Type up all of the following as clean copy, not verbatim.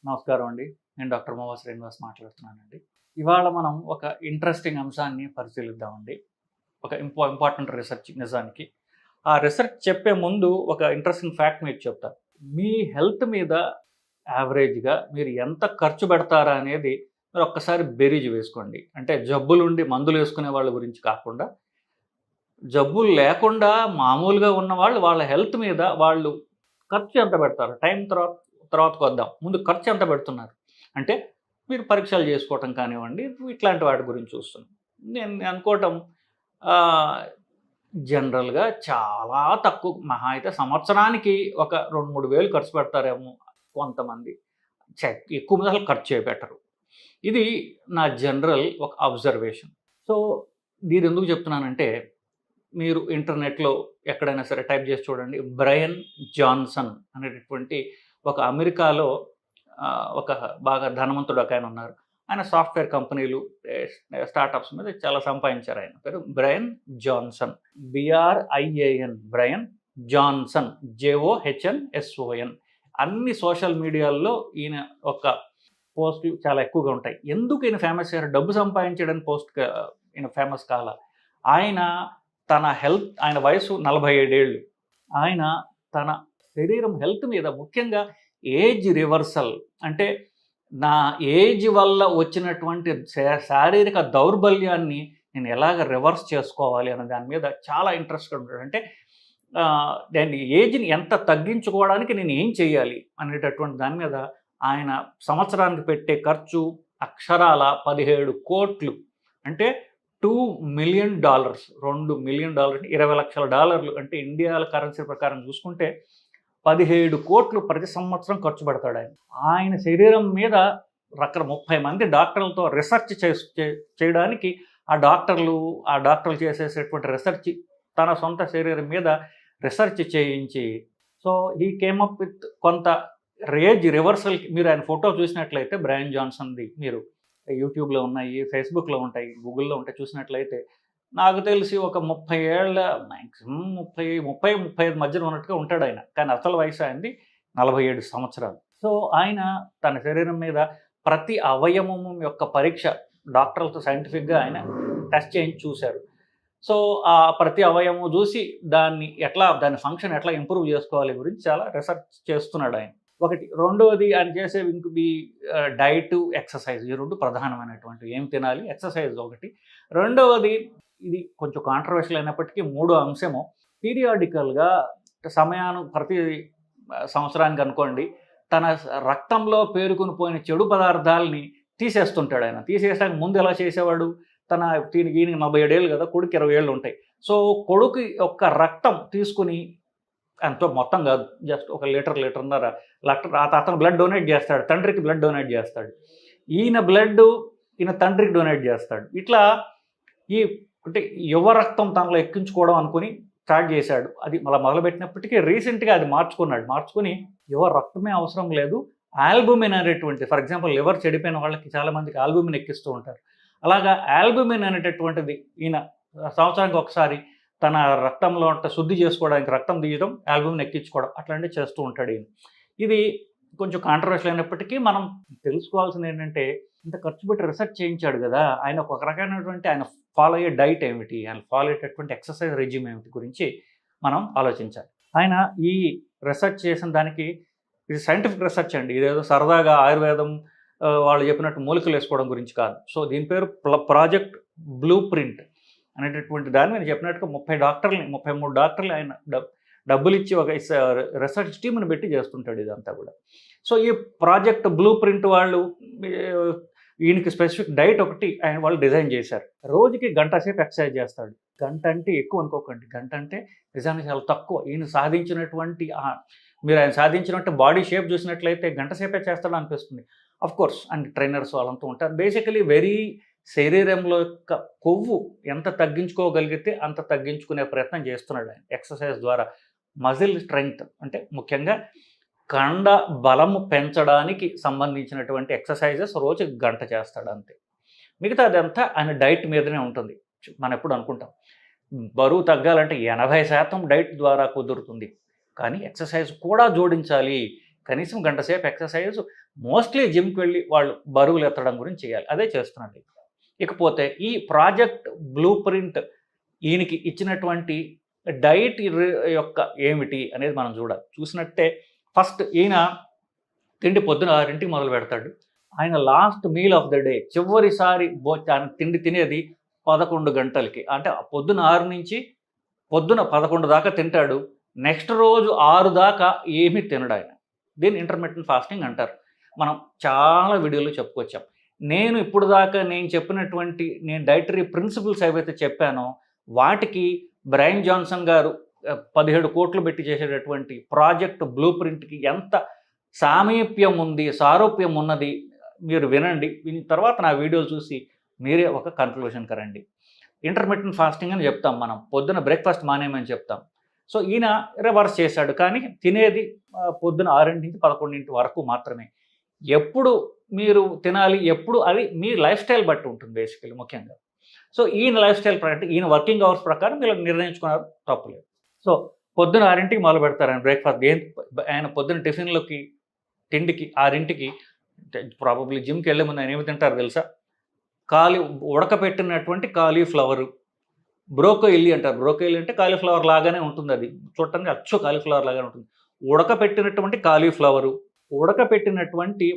నమస్కారం అండి. నేను డాక్టర్ మోవా శ్రీనివాస్ మాట్లాడుతున్నానండి. ఇవాళ మనం ఒక ఇంట్రెస్టింగ్ అంశాన్ని పరిశీలిద్దామండి. ఒక ఇంపార్టెంట్ రిసర్చ్ నిజానికి. ఆ రిసర్చ్ చెప్పే ముందు ఒక ఇంట్రెస్టింగ్ ఫ్యాక్ట్ మీకు చెప్తా. మీ హెల్త్ మీద యావరేజ్‌గా మీరు ఎంత ఖర్చు పెడతారా అనేది మీరు ఒక్కసారి బేరీజు వేసుకోండి. అంటే జబ్బులుండి మందులేసుకునే వాళ్ళ గురించి కాకుండా, జబ్బులు లేకుండా మామూలుగా ఉన్నవాళ్ళు వాళ్ళ హెల్త్ మీద వాళ్ళు ఖర్చు ఎంత పెడతారు? టైం తర్వాతకొద్దాం. ముందు ఖర్చు ఎంత పెడుతున్నారు? అంటే మీరు పరీక్షలు చేసుకోవటం కానివ్వండి, ఇట్లాంటి వాటి గురించి చూస్తున్నాం. నేను అనుకోవటం ఆహ్, జనరల్‌గా చాలా తక్కువ మహా అయితే సంవత్సరానికి ఒక 2, 3 వేలు ఖర్చు పెడతారేమో కొంతమంది. ఎక్కువ అసలు ఖర్చే పెట్టరు. ఇది నా జనరల్ ఒక అబ్జర్వేషన్. సో, దీనెందుకు చెప్తున్నానంటే మీరు ఇంటర్నెట్‌లో ఎక్కడైనా సరే టైప్ చేసి చూడండి. బ్రయన్ జాన్సన్ అనేటటువంటి ఒక అమెరికాలో ఒక బాగా ధనవంతుడు ఒకాయన ఉన్నారు. ఆయన సాఫ్ట్‌వేర్ కంపెనీలు, స్టార్టప్స్ మీద చాలా సంపాదించారు ఆయన. పేరు బ్రయన్ జాన్సన్. బిఆర్ఐఏఎన్ Brian Johnson. జేఓహెచ్ఎన్ఎస్ఓఎన్. అన్ని సోషల్ మీడియాల్లో ఈయన ఒక పోస్టులు చాలా ఎక్కువగా ఉంటాయి. ఎందుకు ఈయన ఫేమస్ అయ్యారు? డబ్బు సంపాదించడానికి ఈయన ఫేమస్ కాలా. ఆయన ఆయన వయసు 47 ఏళ్ళు. ఆయన తన శరీరం హెల్త్ మీద ముఖ్యంగా ఏజ్ రివర్సల్ అంటే నా ఏజ్ వల్ల వచ్చినటువంటి శారీరక దౌర్బల్యాన్ని నేను ఎలాగ రివర్స్ చేసుకోవాలి అనే దాని మీద చాలా ఇంట్రెస్ట్‌గా ఉంటాడు. అంటే దాన్ని ఏజ్‌ని ఎంత తగ్గించుకోవడానికి నేను ఏం చేయాలి అనేటటువంటి దాని మీద ఆయన సంవత్సరానికి పెట్టే ఖర్చు అక్షరాల 17,00,00,000 అంటే $2,000,000 $2,000,000 $20,00,000 అంటే ఇండియా కరెన్సీ ప్రకారం చూసుకుంటే 17,00,00,000 ప్రతి సంవత్సరం ఖర్చు పెడతాడు ఆయన. ఆయన శరీరం మీద 30 మంది డాక్టర్లతో రిసర్చ్ చేయడానికి ఆ డాక్టర్లు చేసేసేటువంటి రిసర్చ్ తన సొంత శరీరం మీద రిసర్చ్ చేయించి so he came up with కొంత ఏజ్ రివర్సల్‌కి మీరు ఆయన ఫోటో చూసినట్లయితే బ్రయన్ జాన్సన్‌ది మీరు యూట్యూబ్‌లో ఉన్నాయి, ఫేస్‌బుక్‌లో ఉంటాయి, గూగుల్‌లో ఉంటాయి చూసినట్లయితే నాకు తెలిసి ఒక 30 ఏళ్ల మాక్సిమం 35 మధ్యన ఉన్నట్టుగా ఉంటాడాయన. కానీ అసలు వయసు ఆయనది 47 సంవత్సరాలు. సో, ఆయన తన శరీరం మీద ప్రతి అవయవం యొక్క పరీక్ష డాక్టర్లతో సైంటిఫిక్‌గా ఆయన టెస్ట్ చేయించి చూసారు. సో, ఆ ప్రతి అవయవం చూసి దాని ఫంక్షన్ ఎట్లా ఇంప్రూవ్ చేసుకోవాలి గురించి చాలా రిసర్చ్ చేస్తున్నాడాయన. ఒకటి. రెండోది ఆయన చేసే డైటు, ఎక్సర్సైజ్ ఈ 2 ప్రధానమైనటువంటివి. ఏం తినాలి, ఎక్సర్సైజ్ ఒకటి. రెండవది ఇది కొంచెం కాంట్రోవర్షియల్ అయినప్పటికీ మూడో అంశము పీరియాడికల్‌గా ప్రతి సంవత్సరానికి అనుకోండి తన రక్తంలో పేరుకొని పోయిన చెడు పదార్థాలని తీసేస్తుంటాడు ఆయన. తీసేయడానికి ముందు ఎలా చేసేవాడు? ఈయనకి 47 ఏళ్ళు కదా! కొడుకు 20 ఏళ్ళు ఉంటాయి. సో, కొడుకు యొక్క రక్తం తీసుకొని ఎంతో మొత్తం కాదు. జస్ట్ ఒక లీటర్‌న్నర అతను బ్లడ్ డొనేట్ చేస్తాడు. తండ్రికి బ్లడ్ డొనేట్ చేస్తాడు. ఈయన తండ్రికి డొనేట్ చేస్తాడు. ఇట్లా అంటే యువ రక్తం తనలో ఎక్కించుకోవడం అనుకుని స్టార్ట్ చేశాడు. అది మళ్ళీ మొదలుపెట్టినప్పటికీ రీసెంట్‌గా అది మార్చుకుని యువ రక్తమే అవసరం లేదు. ఆల్బుమిన్ అనేటువంటి ఫర్ ఎగ్జాంపుల్ లివర్ చెడిపోయిన వాళ్ళకి చాలామందికి ఆల్బుమిన్ ఎక్కిస్తూ ఉంటారు. అలాగా ఆల్బుమిన్ అనేటటువంటిది ఈయన సంవత్సరానికి ఒకసారి తన రక్తంలో శుద్ధి చేసుకోవడానికి రక్తం తీయడం, ఆల్బుమిన్ ఎక్కించుకోవడం అట్లాంటివి చేస్తూ ఉంటాడు ఈయన. ఇది కొంచెం కాంట్రోవర్షియల్ అయినప్పటికీ మనం తెలుసుకోవాల్సింది ఏంటంటే ఇంత ఖర్చు పెట్టి రిసర్చ్ చేయించాడు కదా! ఆయన ఒక రకమైనటువంటి ఆయన ఫాలో అయ్యే డైట్ ఏమిటి? ఆయన ఫాలో అయ్యేటటువంటి ఎక్సర్సైజ్ రెజ్యూమ్ ఏమిటి గురించి మనం ఆలోచించాలి. ఆయన ఈ రిసర్చ్ చేసిన దానికి ఇది సైంటిఫిక్ రిసర్చ్ అండి. ఇదేదో సరదాగా ఆయుర్వేదం వాళ్ళు చెప్పినట్టు మూలికలు వేసుకోవడం గురించి కాదు. సో, దీని పేరు ప్రాజెక్ట్ బ్లూ ప్రింట్ అనేటటువంటి దాన్ని నేను చెప్పినట్టుగా 33 డాక్టర్లు ఆయన డబ్బులిచ్చి ఒక రిసర్చ్ టీమ్‌ని పెట్టి చేస్తుంటాడు ఇదంతా కూడా. సో, ఈ ప్రాజెక్ట్ బ్లూ ప్రింట్ వాళ్ళు ఈయనకి స్పెసిఫిక్ డైట్ ఒకటి వాళ్ళు డిజైన్ చేశారు. రోజుకి గంట సేపు ఎక్సర్సైజ్ చేస్తాడు. గంట అంటే ఎక్కువ అనుకోకండి. గంట అంటే నిజానికి చాలా తక్కువ. ఆయన సాధించినట్టు బాడీ షేప్ చూసినట్లయితే గంట సేపే చేస్తాడు అనిపిస్తుంది. ఆఫ్‌కోర్స్ అండ్ ట్రైనర్స్ వాళ్ళంతా ఉంటారు. బేసికలీ శరీరంలో యొక్క కొవ్వు ఎంత తగ్గించుకోగలిగితే అంత తగ్గించుకునే ప్రయత్నం చేస్తున్నాడు ఆయన ఎక్సర్సైజ్ ద్వారా. మజిల్ స్ట్రెంగ్త్ అంటే ముఖ్యంగా కండ బలము పెంచడానికి సంబంధించినటువంటి ఎక్సర్సైజెస్ రోజుకి గంట చేస్తాడు అంతే. మిగతాదంతా ఆయన డైట్ మీదనే ఉంటుంది. మనం ఎప్పుడు అనుకుంటాం బరువు తగ్గాలంటే 80% డైట్ ద్వారా కుదురుతుంది. కానీ ఎక్సర్సైజ్ కూడా జోడించాలి. కనీసం గంట సేపు ఎక్సర్సైజ్, మోస్ట్లీ జిమ్కి వెళ్ళి వాళ్ళు బరువులు ఎత్తడం గురించి చేయాలి. అదే చేస్తున్నాడు. ఇకపోతే ఈ ప్రాజెక్ట్ బ్లూ ప్రింట్ ఈయనకి ఇచ్చినటువంటి డైట్ యొక్క ఏమిటి అనేది మనం చూసినట్టే ఫస్ట్ ఈయన తిండి పొద్దున 6ంటికి మొదలు పెడతాడు. ఆయన last meal of the day చివరిసారి తిండి తినేది 11 గంటలకి. అంటే పొద్దున 6 నుంచి పొద్దున 11 దాకా తింటాడు. నెక్స్ట్ రోజు 6 దాకా ఏమీ తినడు ఆయన. దీన్ని ఇంటర్మిటెంట్ ఫాస్టింగ్ అంటారు. మనం చాలా వీడియోలో చెప్పుకొచ్చాం. ఇప్పుడు దాకా నేను చెప్పినటువంటి డైటరీ ప్రిన్సిపల్స్ ఏవైతే చెప్పానో వాటికి బ్రైన్ జాన్సన్ గారు 17 కోట్లు పెట్టి చేసేటటువంటి ప్రాజెక్ట్ బ్లూ ప్రింట్కి ఎంత సారూప్యం ఉన్నది మీరు వినండి. విని తర్వాత నా వీడియోలు చూసి మీరే ఒక కన్క్లూషన్కి రండి. ఇంటర్మిటెంట్ ఫాస్టింగ్ అని చెప్తాం మనం, పొద్దున బ్రేక్ఫాస్ట్ మానేయమని చెప్తాం. సో ఈయన రివర్స్ చేశాడు, కానీ తినేది పొద్దున 6 నుంచి 11 వరకు మాత్రమే. ఎప్పుడు మీరు తినాలి, ఎప్పుడు అది మీ లైఫ్ స్టైల్ బట్టి ఉంటుంది బేసికలీ ముఖ్యంగా. సో ఈయన లైఫ్ స్టైల్ ప్రకారం, ఈయన వర్కింగ్ అవర్స్ ప్రకారం మీరు నిర్ణయించుకున్నారు, తప్పులేదు. సో పొద్దున 6ంటికి మొదలు పెడతారు ఆయన బ్రేక్ఫాస్ట్. ఆయన పొద్దున టిఫిన్లోకి తిండికి 6ంటికి ప్రాబబ్లీ జిమ్కి వెళ్ళే ముందు ఆయన ఏమి తింటారు తెలుసా? ఉడకపెట్టినటువంటి కాలీఫ్లవరు, బ్రోకోయిల్లీ అంటారు. బ్రోకోయిల్లీ అంటే కాలీఫ్లవర్ లాగానే ఉంటుంది, అది చూడటానికి అచ్చు కాలీఫ్లవర్ లాగానే ఉంటుంది. ఉడకపెట్టినటువంటి కాలీఫ్లవరు, ఉడకపెట్టినటువంటి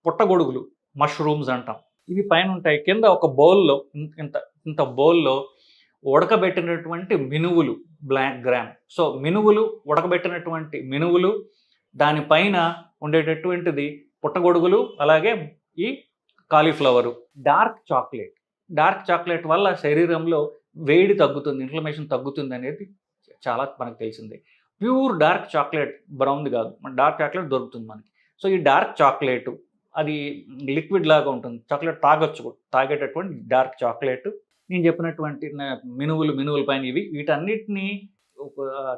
పుట్టగొడుగులు, మష్రూమ్స్ అంటాం, ఇవి పైన ఉంటాయి. కింద ఒక బౌల్లో ఇంత బౌల్లో ఉడకబెట్టినటువంటి మినువులు, బ్లాక్ గ్రామ్. సో ఉడకబెట్టినటువంటి మినువులు, దానిపైన ఉండేటటువంటిది పుట్టగొడుగులు, అలాగే ఈ కాలీఫ్లవరు. డార్క్ చాక్లెట్ వల్ల శరీరంలో వేడి తగ్గుతుంది, ఇన్ఫ్లమేషన్ తగ్గుతుంది అనేది చాలా మనకు తెలిసిందే. ప్యూర్ డార్క్ చాక్లెట్, బ్రౌన్ది కాదు, డార్క్ చాక్లెట్ దొరుకుతుంది మనకి. సో ఈ డార్క్ చాక్లెట్ అది లిక్విడ్ లాగా ఉంటుంది, చాక్లెట్ తాగేటటువంటి డార్క్ చాక్లెట్. నేను చెప్పినటువంటి మినువుల పైన వీటన్నిటిని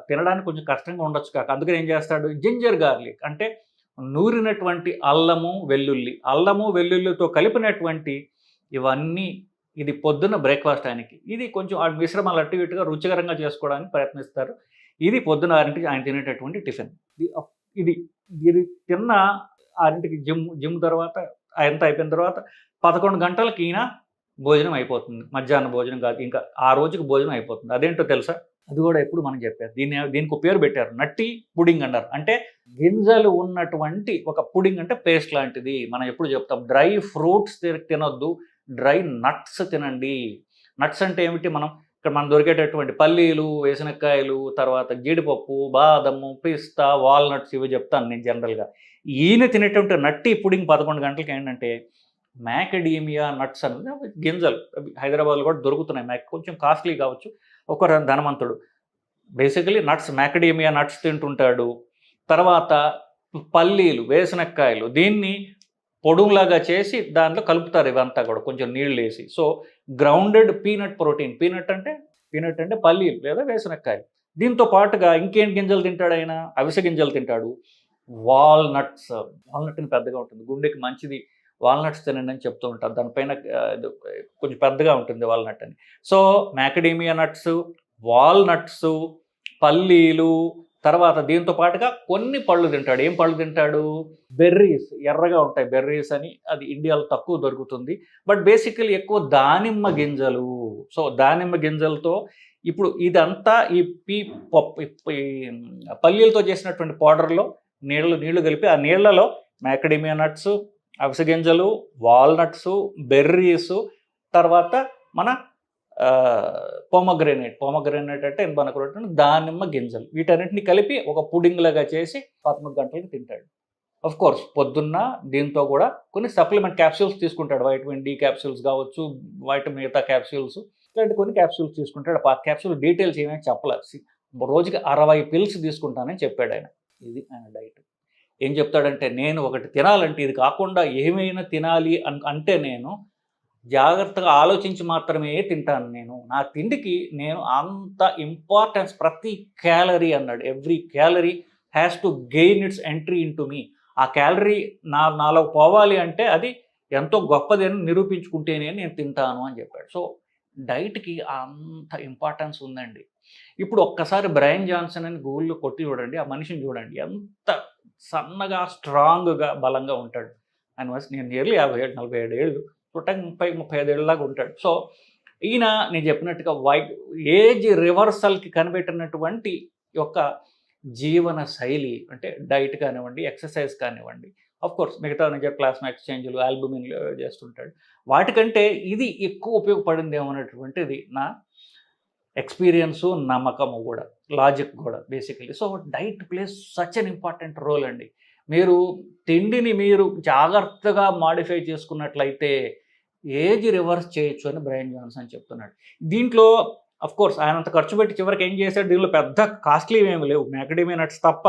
తినడానికి కొంచెం కష్టంగా ఉండొచ్చు కాక, అందుకని ఏం చేస్తాడు, జింజర్ గార్లిక్ అంటే నూరినటువంటి అల్లము వెల్లుల్లితో కలిపినటువంటి ఇవన్నీ, ఇది పొద్దున్న బ్రేక్ఫాస్ట్ ఆయనకి. ఇది కొంచెం ఆ మిశ్రమాలు అటు ఇటుగా రుచికరంగా చేసుకోవడానికి ప్రయత్నిస్తారు. ఇది పొద్దున 6ంటికి ఆయన తినేటటువంటి టిఫిన్. ఇది తిన్న 6ంటికి జిమ్ తర్వాత అంతా అయిపోయిన తర్వాత 11 గంటలకి ఈయన భోజనం అయిపోతుంది. మధ్యాహ్న భోజనం కాదు, ఇంకా ఆ రోజుకి భోజనం అయిపోతుంది. అదేంటో తెలుసా? అది కూడా ఎప్పుడు మనం చెప్పారు. దీనికి పేరు పెట్టారు, నట్టి పుడింగ్ అన్నారు. అంటే గింజలు ఉన్నటువంటి ఒక పుడింగ్, అంటే పేస్ట్ లాంటిది. మనం ఎప్పుడు చెప్తాం డ్రై ఫ్రూట్స్ తినొద్దు, డ్రై నట్స్ తినండి. నట్స్ అంటే ఏమిటి? మనం దొరికేటటువంటి పల్లీలు, వేరుశనక్కాయలు, తర్వాత జీడిపప్పు, బాదము, పిస్తా, వాల్నట్స్, ఇవి చెప్తాను నేను జనరల్గా. ఈయన తినేటువంటి నట్టి పుడింగ్ 11 గంటలకి ఏంటంటే మ్యాకడీమియా నట్స్ అనేది గింజలు. హైదరాబాద్లో కూడా దొరుకుతున్నాయి, కొంచెం కాస్ట్లీ కావచ్చు. ఒక ధనవంతుడు బేసికలీ మ్యాకడీమియా నట్స్ తింటుంటాడు. తర్వాత పల్లీలు, వేరుశనక్కాయలు, దీన్ని పొడుగులాగా చేసి దాంట్లో కలుపుతారు, ఇవంతా కూడా కొంచెం నీళ్ళు వేసి. So grounded peanut protein, peanut అంటే పల్లీలు లేదా వేరుశనక్కాయలు. దీంతో పాటుగా ఇంకేం గింజలు తింటాడు ఆయన? అవిసె గింజలు తింటాడు. వాల్నట్స్ పెద్దగా ఉంటుంది, గుండెకి మంచిది, వాల్నట్స్ తినండి అని చెప్తూ ఉంటారు. దానిపైన కొంచెం పెద్దగా ఉంటుంది వాల్నట్ అని. సో మ్యాకడీమియా నట్స్, వాల్నట్స్, పల్లీలు, తర్వాత దీంతో పాటుగా కొన్ని పళ్ళు తింటాడు. ఏం పళ్ళు తింటాడు? బెర్రీస్, ఎర్రగా ఉంటాయి బెర్రీస్ అని, అది ఇండియాలో తక్కువ దొరుకుతుంది. బట్ బేసికలీ ఎక్కువ దానిమ్మ గింజలు. సో దానిమ్మ గింజలతో ఇప్పుడు ఇదంతా ఈ పల్లీలతో చేసినటువంటి పౌడర్లో నీళ్లు కలిపి, ఆ నీళ్లలో మ్యాకడీమియా నట్స్, అవిసె గింజలు, వాల్నట్స్, బెర్రీస్, తర్వాత మన పోమగ్రెనేట్ అంటే మనకు దానిమ్మ గింజలు, వీటన్నిటిని కలిపి ఒక పుడింగ్ లాగా చేసి 13 గంటలకి తింటాడు. ఆఫ్ కోర్స్ పొద్దున్న దీంతో కూడా కొన్ని సప్లిమెంట్ క్యాప్సూల్స్ తీసుకుంటాడు. వైటమిన్ డి క్యాప్సూల్స్ కావచ్చు, మిగతా క్యాప్సూల్స్, ఇలాంటి కొన్ని క్యాప్సూల్స్ తీసుకుంటాడు. ఆ క్యాప్సూల్ డీటెయిల్స్ ఏమైనా చెప్పలేదు. రోజుకి 60 పిల్స్ తీసుకుంటానని చెప్పాడు ఆయన. ఇది ఆయన డైట్. ఏం చెప్తాడంటే, నేను ఒకటి తినాలంటే ఇది కాకుండా ఏమైనా తినాలి అంటే నేను జాగ్రత్తగా ఆలోచించి మాత్రమే తింటాను. నా తిండికి నేను అంత ఇంపార్టెన్స్, ప్రతి క్యాలరీ అన్నాడు, every calorie has to gain its entry in to me. ఆ క్యాలరీ నాలో పోవాలి అంటే అది ఎంతో గొప్పది అని నిరూపించుకుంటేనే నేను తింటాను అని చెప్పాడు. సో డైట్కి అంత ఇంపార్టెన్స్ ఉందండి. ఇప్పుడు ఒక్కసారి బ్రయన్ జాన్సన్ అని గూగుల్‌లో కొట్టి చూడండి. ఆ మనిషిని చూడండి. ఎంత సన్నగా, స్ట్రాంగ్‌గా, బలంగా ఉంటాడు. ఆయన వయసు నేను నియర్లీ 57, 47 ఏళ్ళు. చూడటానికి 30, 35 ఏళ్ళలాగా ఉంటాడు. సో, ఈయన నేను చెప్పినట్టుగా ఏజ్ రివర్సల్‌కి కనిపెట్టినటువంటి యొక్క జీవన శైలి అంటే డైట్ కానివ్వండి, ఎక్సర్సైజ్ కానివ్వండి, ఆఫ్‌కోర్స్ మిగతా నేను చెప్పే ప్లాస్మా ఎక్స్‌చేంజ్‌లు, ఆల్బుమిన్‌లు చేస్తుంటాడు. వాటికంటే ఇది ఎక్కువ ఉపయోగపడిందేమో అనేటువంటిది నా ఎక్స్‌పీరియన్సు, నమ్మకము గూడా. లాజిక్ గూడా basically. So, diet plays such an important role అండి. మీరు తిండిని మీరు జాగ్రత్తగా మోడిఫై చేసుకున్నట్లయితే ఏజ్ రివర్స్ చేయొచ్చు అని బ్రయన్ జాన్సన్ చెప్తున్నాడు. దీంట్లో ఆఫ్‌కోర్స్ ఆయనంత ఖర్చు పెట్టి చివరికి ఏం చేశాడు, దీనిలో పెద్ద కాస్ట్‌లీవి ఏమి లేవు. మాకడేమియా నట్స్ తప్ప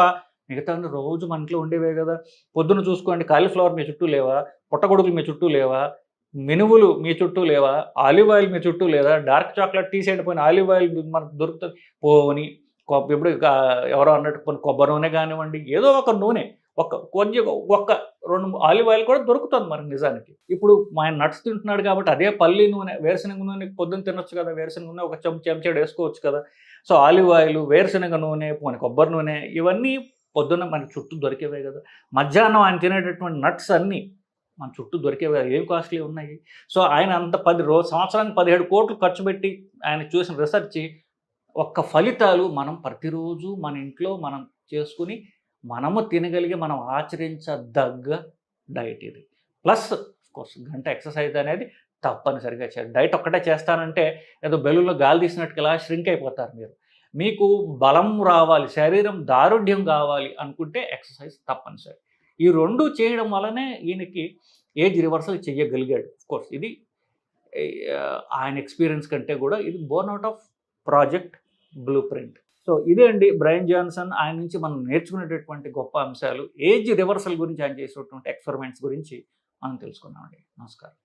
మిగతావన్నీ రోజు మన ఇంట్లో ఉండేవే గదా! పొద్దున చూసుకోండి కాలీఫ్లవర్ మీ చుట్టూ లేవా? పుట్టగొడుగులు మీ చుట్టూ లేవా? మినుములు మీ చుట్టూ లేవా? ఆలివ్ ఆయిల్ మీ చుట్టూ లేదా? డార్క్ చాక్లేట్ తీసేయండి పోనీ ఆలివ్ ఆయిల్ మనకు దొరుకుతది. పోనీ ఇప్పుడు ఎవరో అన్నట్టు పోనీ కొబ్బరి నూనె గానివ్వండి, ఏదో ఒక నూనె కొంచెం ఒక్క 2 ఆలివ్ ఆయిల్ కూడా దొరుకుతుంది మనకు నిజానికి. ఇప్పుడు ఆయన నట్స్ తింటున్నాడు కాబట్టి అదే పల్లి నూనె, వేరుశనగ నూనె పొద్దున్న తినొచ్చు కదా! వేరుశనగ నూనె ఒక చెంచాడు ఏసుకోవచ్చు కదా! సో, ఆలివ్ ఆయిల్, వేరుశనగ నూనె, పోనీ కొబ్బరి నూనె ఇవన్నీ పొద్దున్న మన చుట్టూ దొరికేవే గదా! మధ్యాహ్నం ఆయన తినేటటువంటి నట్స్ అన్నీ మన చుట్టూ దొరికేవే ఏం కాస్ట్‌లీ ఉన్నాయి. సో, ఆయన అంత సంవత్సరానికి 17 కోట్లు ఖర్చు పెట్టి ఆయన చూసిన రిసర్చ్ ఒక్క ఫలితాలు మనం ప్రతిరోజు మన ఇంట్లో మనం చేసుకొని, మనము తినగలిగి మనం ఆచరించదగ్గ డైట్ ఇది. ప్లస్ ఆఫ్‌కోర్స్ గంట ఎక్సర్సైజ్ అనేది తప్పనిసరిగా చేయాలి. డైట్ ఒక్కటే చేస్తానంటే ఏదో బెలూన్‌లో గాలి తీసినట్టుగా ఇలా ష్రింక్ అయిపోతారు మీరు. మీకు బలం రావాలి, శరీరం దారుఢ్యం కావాలి అనుకుంటే ఎక్సర్సైజ్ తప్పనిసరి. ఈ 2 చేయడం వల్లనే ఈయనకి ఏజ్ రివర్సల్ చేయగలిగాడు. ఆఫ్‌కోర్స్ ఇది ఆయన ఎక్స్‌పీరియన్స్ కంటే కూడా ఇది Born out of project blue print. So, ఇదే అండి బ్రయన్ జాన్సన్. ఆయన నుంచి మనం నేర్చుకునేటటువంటి గొప్ప అంశాలు. ఏజ్ రివర్సల్ గురించి ఆయన చేసినటువంటి ఎక్స్‌పెరిమెంట్స్ గురించి మనం తెలుసుకున్నామండి. నమస్కారం.